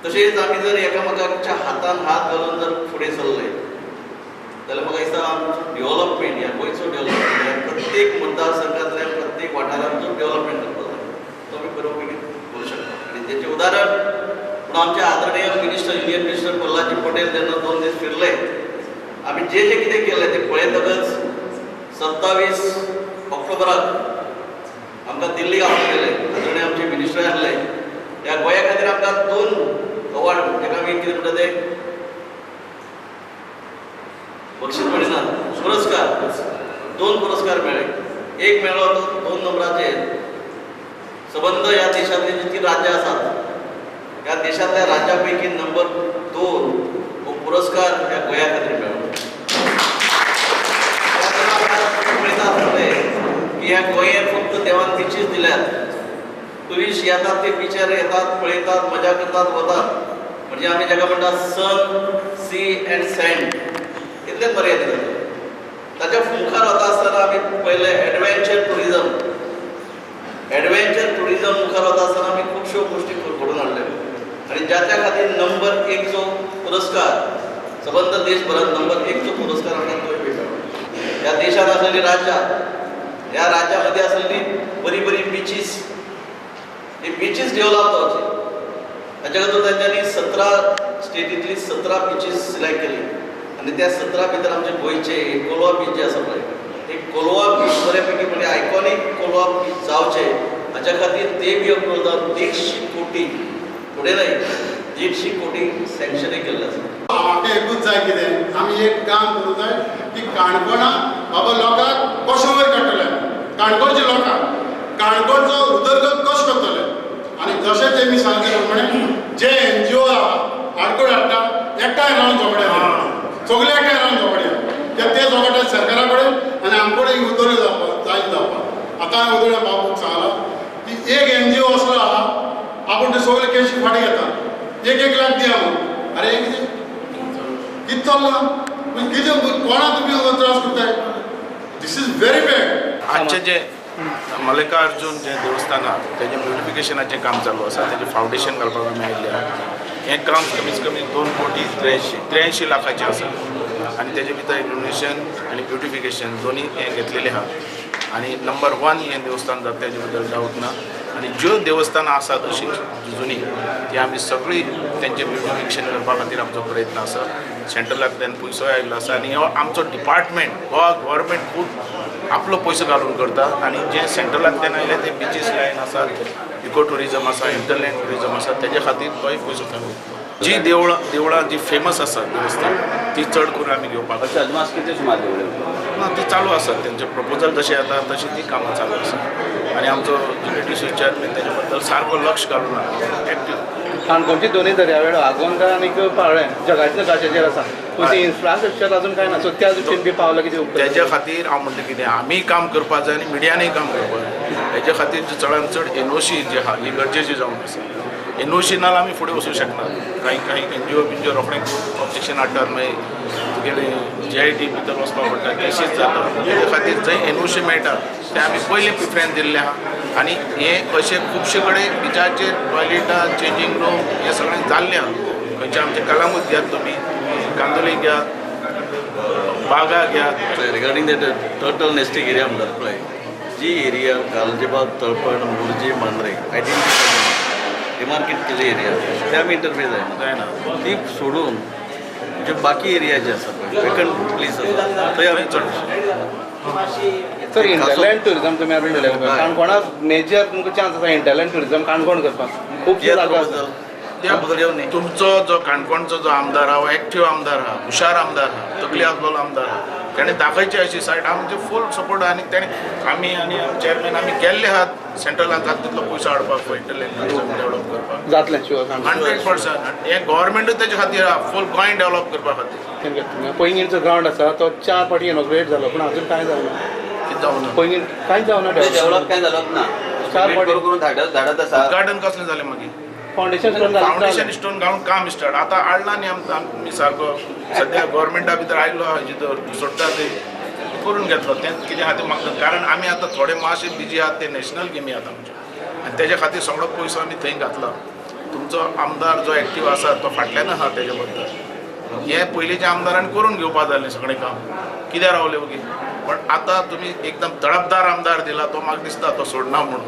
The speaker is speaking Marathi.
तशेंच आमी जर एकामेकाच्या हातान हात घालून जर फुडें सरले जाल्यार म्हाका दिसता आमचो डेव्हलपमेंट ह्या गोंयचो डेव्हलपमेंट ह्या प्रत्येक मतदारसंघांतल्या प्रत्येक वाठारांचो डेव्हलपमेंट करपाक जाय तो आमी बरो पैकी करूं शकता आनी तेचें उदाहरण पूण आमचे आदरणीय मिनिस्टर युनियन मिनिस्टर प्रल्हादजी पटेल जेन्ना 2 दीस फिरले आमी जे जे कितें केलें तें पळयतकच 27 ऑक्टोबराक आमकां दिल्लीक आपयलेले आदरणीय आमचे मिनिस्टर आसले ह्या गोंया खातीर आमकां 2 अवॉर्ड ताका आमी कितें म्हणटा ते बक्षीस म्हणिना पुरस्कार 2 पुरस्कार मेळ्ळे एक मेळ्ळो तो 2 नंबराचेर संबंध ह्या देशांतली जितकी राज्यां आसात ह्या देशांतल्या राज्यां पैकी नंबर 2 हो पुरस्कार ह्या गोंया खातीर मेळ्ळो की ह्या गोंयांत फक्त देवान बिचीस दिल्यात टुरिस्ट येतात ते बिचार येतात पळयतात मजा करतात वतात म्हणजे आमी जाका म्हणटात सन सी एंड सँड इतलेंच मर्यादित जाता ताच्या मुखार वता आसतना आमी पयले एडवेंचर टुरिजम मुखार वता आसतना आमी खुबश्यो गोश्टी घडोवन हाडल्यो आनी ज्याच्या खातीर नंबर 1 चो पुरस्कार सबंद देशभरांत नंबर 1 चो पुरस्कार आमकां गोंय मेळ्ळो ह्या देशांत आसलेली राज्यां ह्या राज्यामध्ये असलेली बरी बरी बीचीस ही बीचीस डेव्हलप जावची हाच्या खातीर तांच्यांनी 17 स्टेटींतली 17 बीचीस सिलेक्ट केली आनी त्या 17 भितर आमचे गोंयचे कोलवा बीच जे आसा पळय एक कोलवा बीच बऱ्या पैकी म्हणजे आयकॉनीक कोलवा बीच जावचे हाच्या खातीर ते बी अप्रूव्ह जावन 150 कोटी फुडें न्हय 150 कोटी सँक्शनय केल्ले आसा म्हाका एकूच जाय कितें आमी एक काम करूं जाय की काणकोणा बाबा लोकांक कशें वयर काडटले काणकोणच्या लोकांक काणकोणचो उदरगत कशें करतले आनी जशें तेमी सांगले प्रमाणे जे NGO आहा आडकोड हाडटा एकठांय रावन झोपड्या सगळे एकठांय रावन झोपड्या ते झोपड्या सरकारा कडेन आनी आमचे कडेन उदरगत जावपाक जायत जावपाक आतां हांवें उदोळ्या बाबूक सांगलां की एक NGO असलो आहा आपूण ते सगळे केशी फाटी घेता 1 लाख दिया म्हणून अरे कितें चल्लां कितें कोणा तुमी त्रास करताय दिस इज व्हेरी बॅड आजचे जे मल्लिकार्जुन जे देवस्थान आहा तेजें ब्युटिफिकेशनाचें काम चालू आसा तेजें फावंडेशन घालपाक मेळिल्लें आहा हें काम कमीत कमी 2 कोटी 83 लाखाचें आसा आनी तेजे भितर इल्युमिनेशन आनी ब्युटिफिकेशन दोनी हें घेतलेलें आहा आनी नंबर 1 हें देवस्थान जाता तेजे बद्दल डावट ना आनी ज्यो देवस्थानां आसात अशीं जुनी ती आमी सगळीं तेंचें ब्युटिफिकेशन करपा खातीर आमचो प्रयत्न आसा सेंट्रलांतल्यान पयसोय आयिल्लो आसा आनी हो आमचो डिपार्टमेंट गोवा गव्हर्मेंट खूब आपलो पयसो घालून करता आनी जे सेंट्रलांतल्यान आयले ते बिचीस लायन आसात इको टुरिजम आसा इंटरलँड टुरिजम आसा तेजे खातीर तोय पयसो कमी जी देवळां जी फेमस आसात देवस्थान ती चड करून आमी घेवपाक अदमास कितें सुमार देवळां ना ती चालू आसात तेंचे प्रपोजल जशें येता तशी ती कामां चालू आसा आनी आमचो युनिटी चेअरमॅन तेजे बद्दल सारको लक्ष घालून एक्टीव काणकोणची दोनूय दर्यावेळो आगोंदा आनी पाळोळें जगाच्या नकाशाचेर आसा पूण ते इन्फ्रास्ट्रक्चर अजून कांय ना सो त्या दृश्टीन बी पावला कितें तेजे खातीर हांव म्हणटा कितें आमी काम करपाक जाय आनी मिडियानूय काम करपाक जाय हेजे खातीर चडांत चड NOC जी आहा ही गरजेची जावन आसा NOC नाल आमी फुडें वचूंक शकना कांय NGO बिंजो रोखडें ऑब्जेक्शन हाडटात मागीर तुगेले JIT भितर वचपाक पडटा केसीस जाता तेजे खातीर जंय NOC मेळटा ते आमी पयलीं प्रिफरन्स दिल्लें आहा आनी हें अशें खुबशे कडेन बिचाचेर टॉयलेटां चेंजींग रूम हें सगळें जाल्लें आहा खंयचे आमचे कलांगूट घेयात तुमी कांदोली घेयात बागा घेयात regarding that turtle nesting area म्हणटात पळय जी area Galgibag Talpona Morjim Mandrem identify demarcate केली एरिया ते आमी इंटरफेर जायना ती सोडून जे बाकी एरिया जे आसा पळय वेकंट प्लेस आसा थंय आमी चड सर इंटरलँड टुरिजम तुमी आतां उलयले काणकोणाक मेजर तुमकां चान्स आसा इंटरलँड टुरिजम काणकोण करपाक खुबशे जागा आसा तुमचो जो काणकोणचो जो आमदार आहा एक्टीव आमदार आहा हुशार आमदार आहा तकली आसलेलो आमदार आहा तेणें दाखयची अशी सायड आमचे फूल सपोर्ट आनी तेणें आमी आनी चेअरमॅन आमी गेल्ले आहात सेंट्रलांत जाता तितलो पयसो हाडपाक इंटरलँड टुरिजम डेव्हलप करपाक जातलें शुअर 100% हें गव्हर्मेंटूच तेजे खातीर आहा फूल गोंय डेव्हलप करपा खातीर पैंगीणचो ग्रावंड आसा तो 4 फावटी इनॉग्रेट जालो पूण अजून कांय जावना कितें जावना पैंगीण कांयच जावना डेव्हलप काय झालं ना 4 फावटी करून धाडत आसा गार्डन कसलें जालें मागीर फावंडेशन स्टोन घालून काम स्टार्ट आतां हाडला न्ही आमी सारको सद्या गव्हर्मेंटा भितर आयिल्लो हाजी सोडटा ते करून घेतलो तें कितें खातीर म्हाका कारण आमी आतां थोडे मातशे बिजी आहात ते नॅशनल गेमी आहात आमचे आनी तेजे खातीर सगळो पयसो आमी थंय घातला तुमचो आमदार जो एक्टीव आसा तो फाटल्यान आहा तेजे बद्दल हे पयलींच्या आमदारांनी करून घेवपा जालें सगळें काम कित्याक रावले ओगी पण आतां तुमी एकदम तडफदार आमदार दिला तो म्हाका दिसता तो सोडना म्हणून